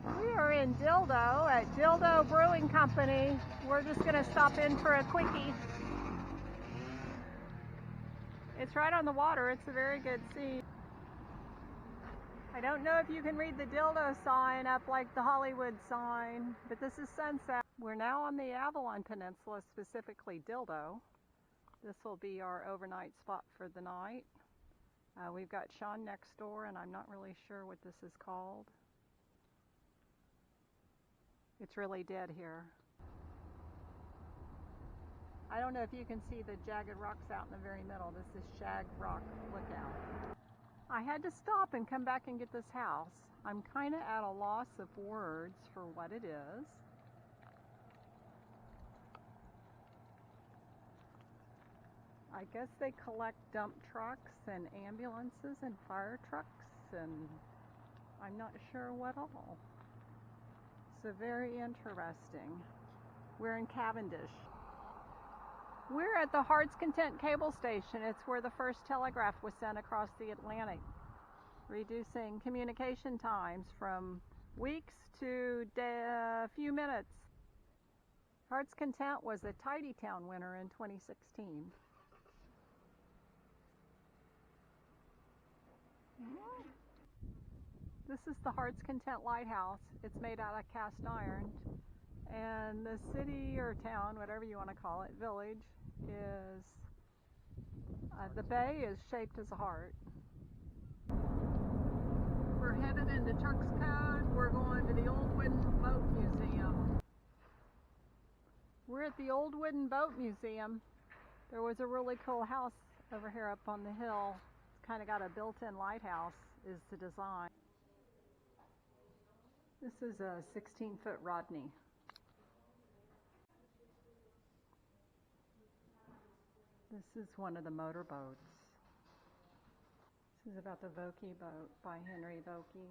We are in Dildo at Dildo Brewing Company. We're just going to stop in for a quickie. It's right on the water. It's a very good scene. I don't know if you can read the Dildo sign up like the Hollywood sign, but this is sunset. We're now on the Avalon Peninsula, specifically Dildo. This will be our overnight spot for the night. We've got Sean next door, and I'm not really sure what this is called. It's really dead here. I don't know if you can see the jagged rocks out in the very middle. This is Shag Rock Lookout. I had to stop and come back and get this house. I'm kind of at a loss of words for what it is. I guess they collect dump trucks and ambulances and fire trucks, and I'm not sure what all. So very interesting. We're in Cavendish. We're at the Heart's Content cable station. It's where the first telegraph was sent across the Atlantic, reducing communication times from weeks to a few minutes. Heart's Content was a Tidy Town winner in 2016. This is the Heart's Content Lighthouse. It's made out of cast iron, and the city or town, whatever you want to call it, village, is the bay is shaped as a heart. We're headed into Turks Cove. We're going to the Old Wooden Boat Museum. We're at the Old Wooden Boat Museum. There was a really cool house over here up on the hill. It's kind of got a built-in lighthouse is the design. This is a 16-foot Rodney. This is one of the motorboats. This is about the Vokey boat by Henry Vokey.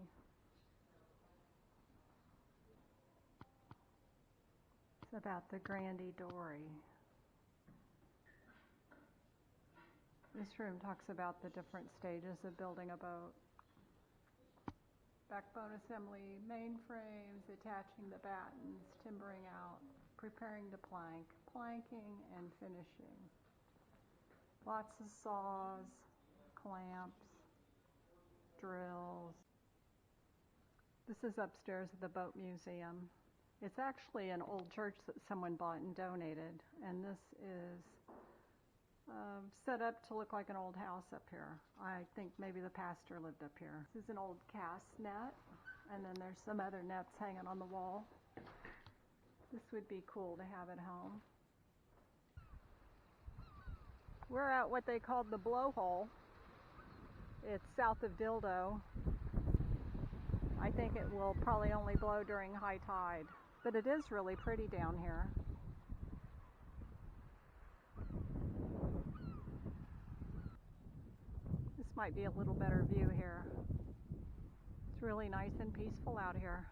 It's about the Grandee Dory. This room talks about the different stages of building a boat. Backbone assembly, mainframes, attaching the battens, timbering out, preparing to plank, planking, and finishing. Lots of saws, clamps, drills. This is upstairs at the Boat Museum. It's actually an old church that someone bought and donated, and this is set up to look like an old house up here. I think maybe the pastor lived up here. This is an old cast net, and then there's some other nets hanging on the wall. This would be cool to have at home. We're at what they called the blowhole. It's south of Dildo. I think it will probably only blow during high tide, but it is really pretty down here. This might be a little better view here. It's really nice and peaceful out here.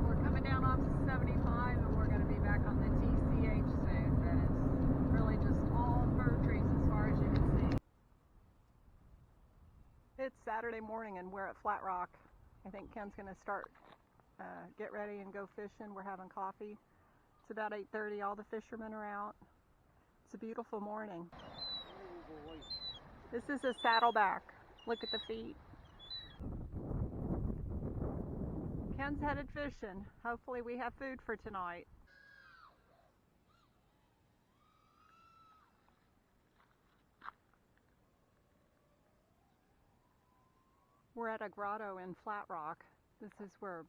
We're coming down off 75 and we're going to be back on the TCH soon, but it's really just all fir trees as far as you can see. It's Saturday morning and we're at Flat Rock. I think Ken's going to start, get ready and go fishing. We're having coffee. It's about 8:30. All the fishermen are out. It's a beautiful morning. This is a saddleback. Look at the feet. Ken's headed fishing. Hopefully we have food for tonight. We're at a grotto in Flat Rock. This is where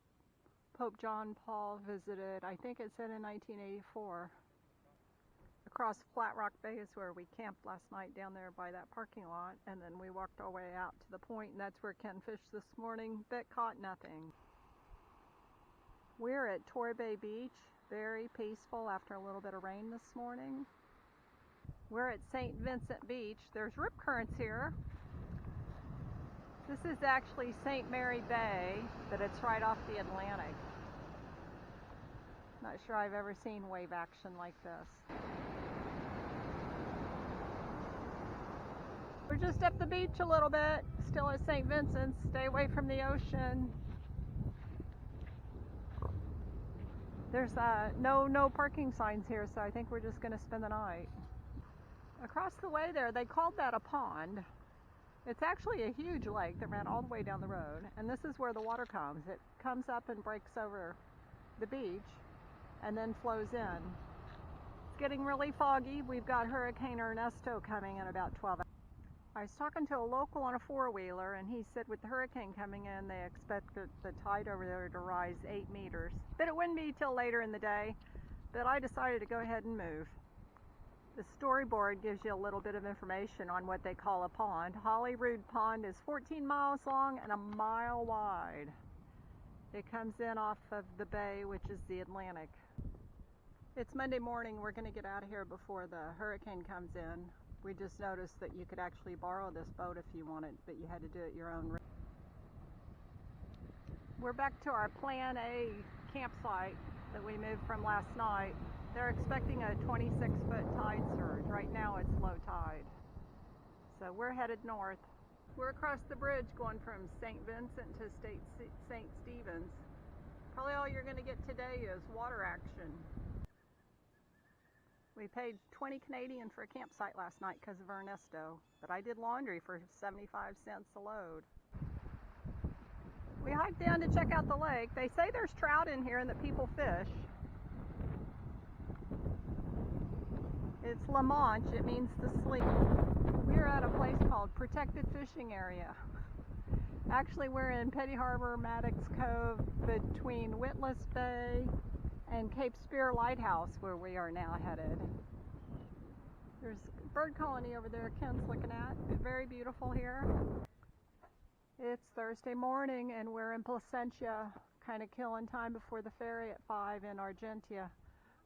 Pope John Paul visited. I think it said in 1984. Across Flat Rock Bay is where we camped last night down there by that parking lot, and then we walked our way out to the point, and that's where Ken fished this morning, but caught nothing. We're at Torbay Beach, very peaceful after a little bit of rain this morning. We're at St. Vincent Beach. There's rip currents here. This is actually St. Mary Bay, but it's right off the Atlantic. Not sure I've ever seen wave action like this. We're just up the beach a little bit, still at St. Vincent's. Stay away from the ocean. There's no parking signs here, so I think we're just going to spend the night. Across the way there, they called that a pond. It's actually a huge lake that ran all the way down the road, and this is where the water comes. It comes up and breaks over the beach and then flows in. It's getting really foggy. We've got Hurricane Ernesto coming in about 12 hours. I was talking to a local on a four-wheeler, and he said with the hurricane coming in, they expect the tide over there to rise 8 meters. But it wouldn't be till later in the day, but I decided to go ahead and move. The storyboard gives you a little bit of information on what they call a pond. Holyrood Pond is 14 miles long and a mile wide. It comes in off of the bay, which is the Atlantic. It's Monday morning. We're going to get out of here before the hurricane comes in. We just noticed that you could actually borrow this boat if you wanted, but you had to do it your own risk. We're back to our Plan A campsite that we moved from last night. They're expecting a 26-foot tide surge. Right now it's low tide. So we're headed north. We're across the bridge going from St. Vincent to St. Stephen's. Probably all you're going to get today is water action. We paid 20 Canadian for a campsite last night because of Ernesto, but I did laundry for 75 cents a load. We hiked down to check out the lake. They say there's trout in here and that people fish. It's La Manche, it means the sleep. We're at a place called Protected Fishing Area. Actually, we're in Petty Harbor, Maddox Cove, between Witless Bay and Cape Spear Lighthouse, where we are now headed. There's a bird colony over there Ken's looking at. It's very beautiful here. It's Thursday morning and we're in Placentia, kind of killing time before the ferry at 5 in Argentia.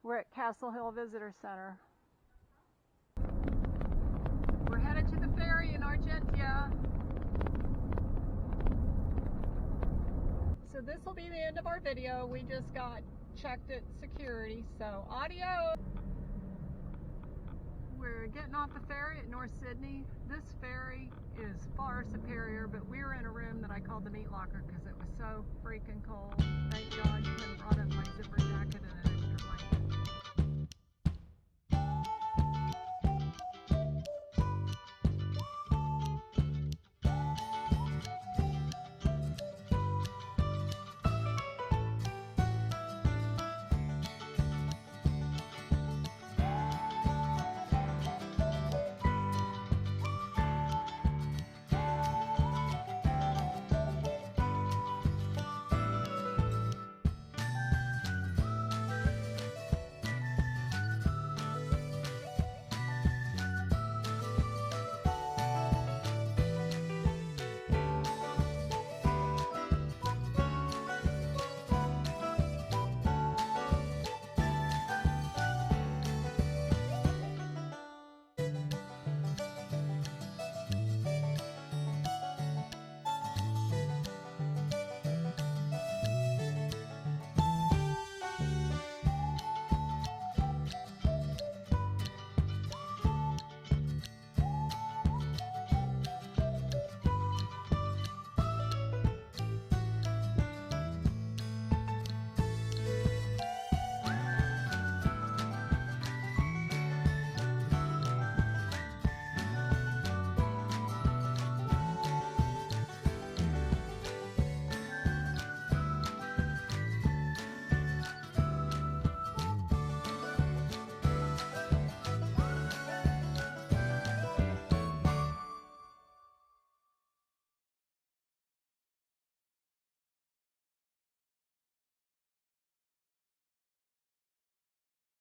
We're at Castle Hill Visitor Center. We're headed to the ferry in Argentia. So this will be the end of our video. We just got checked at security, so adios. We're getting off the ferry at North Sydney. This ferry is far superior, but we were in a room that I called the meat locker because it was so freaking cold. Thank God you couldn't brought up my zipper jacket and